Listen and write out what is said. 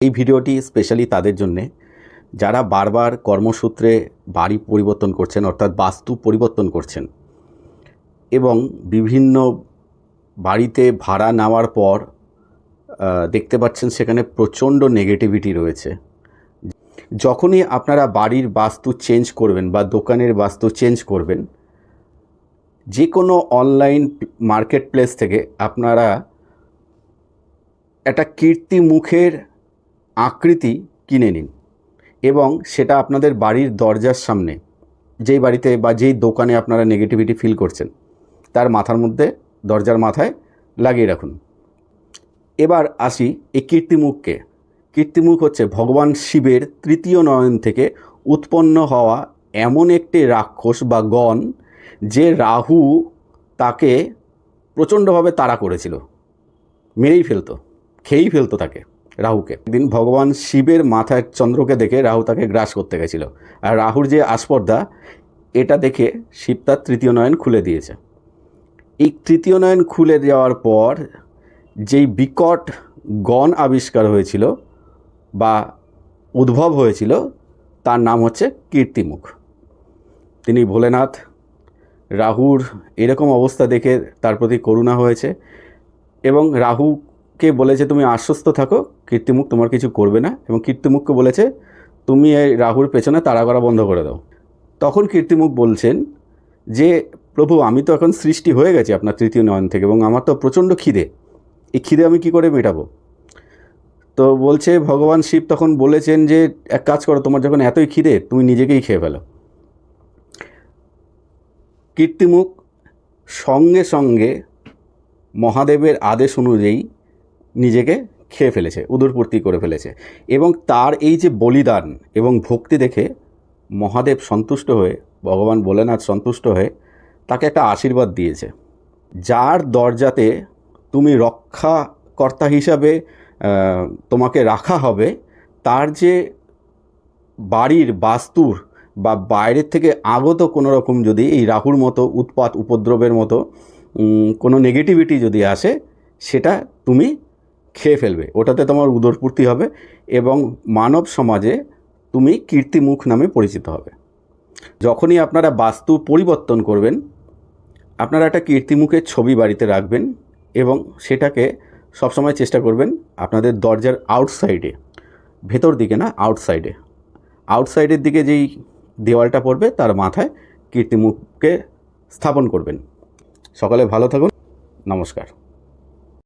এই ভিডিওটি স্পেশালি তাদের জন্যে যারা বারবার কর্মসূত্রে বাড়ি পরিবর্তন করছেন, অর্থাৎ বাস্তু পরিবর্তন করছেন এবং বিভিন্ন বাড়িতে ভাড়া নেওয়ার পর দেখতে পাচ্ছেন সেখানে প্রচণ্ড নেগেটিভিটি রয়েছে। যখনই আপনারা বাড়ির বাস্তু চেঞ্জ করবেন বা দোকানের বাস্তু চেঞ্জ করবেন, যে কোনো অনলাইন মার্কেট প্লেস থেকে আপনারা একটা কীর্তিমুখের আকৃতি কিনে নিন এবং সেটা আপনাদের বাড়ির দরজার সামনে, যেই বাড়িতে বা যেই দোকানে আপনারা নেগেটিভিটি ফিল করছেন তার মাথার মধ্যে, দরজার মাথায় লাগিয়ে রাখুন। এবার আসি এই কীর্তিমুখকে। কীর্তিমুখ হচ্ছে ভগবান শিবের তৃতীয় নয়ন থেকে উৎপন্ন হওয়া এমন একটি রাক্ষস বা গণ, যে রাহু তাকে প্রচণ্ডভাবে তাড়া করেছিল, মেরেই ফেলতো, খেয়েই ফেলতো তাকে, রাহুকে। একদিন ভগবান শিবের মাথায় চন্দ্রকে দেখে রাহু তাকে গ্রাস করতে গেছিল, আর রাহুর যে আস্পর্ধা এটা দেখে শিব তার তৃতীয় নয়ন খুলে দিয়েছে। এই তৃতীয় নয়ন খুলে যাওয়ার পর যেই বিকট গণ আবিষ্কার হয়েছিল বা উদ্ভব হয়েছিল তার নাম হচ্ছে কীর্তিমুখ। তিনি ভোলেনাথ। রাহুর এরকম অবস্থা দেখে তার প্রতি করুণা হয়েছে এবং রাহুকে বলেছে তুমি আশ্বস্ত থাকো, কীর্তিমুখ তোমার কিছু করবে না, এবং কীর্তিমুখকে বলেছে তুমি এই রাহুর পেছনে তাড়া করা বন্ধ করে দাও। তখন কীর্তিমুখ বলছেন যে প্রভু, আমি তো এখন সৃষ্টি হয়ে গেছি আপনার তৃতীয় নয়ন থেকে এবং আমার তো প্রচণ্ড খিদে, এই খিদে আমি কি করে মেটাবো? তো বলছে ভগবান শিব তখন বলেছেন যে এক কাজ করো, তোমার যখন এতই খিদে তুমি নিজেকেই খেয়ে ফেলো। কীর্তিমুখ সঙ্গে সঙ্গে মহাদেবের আদেশ অনুযায়ী নিজেকে খেয়ে ফেলেছে, উদরপূর্তি করে ফেলেছে, এবং তার এই যে বলিদান এবং ভক্তি দেখে মহাদেব সন্তুষ্ট হয়ে, ভগবান ভোলেনাথ সন্তুষ্ট হয়ে তাকে একটা আশীর্বাদ দিয়েছে। যার দরজাতে তুমি রক্ষাকর্তা হিসাবে তোমাকে রাখা হবে, তার যে বাড়ির বাস্তুর বা বাইরের থেকে আগত কোনো রকম যদি এই রাহুর মতো উৎপাত উপদ্রবের মতো কোনো নেগেটিভিটি যদি আসে, সেটা তুমি খেয়ে ফেলবে, ওটাতে তোমার উদরপূর্তি হবে এবং মানব সমাজে তুমি কীর্তিমুখ নামে পরিচিত হবে। যখনই আপনারা বাস্তু পরিবর্তন করবেন, আপনারা একটা কীর্তিমুখের ছবি বাড়িতে রাখবেন এবং সেটাকে সবসময় চেষ্টা করবেন আপনাদের দরজার আউটসাইডে, ভেতর দিকে না, আউটসাইডের দিকে যেই দেওয়ালটা পড়বে তার মাথায় কীর্তিমুখকে স্থাপন করবেন। সকলে ভালো থাকুন, নমস্কার।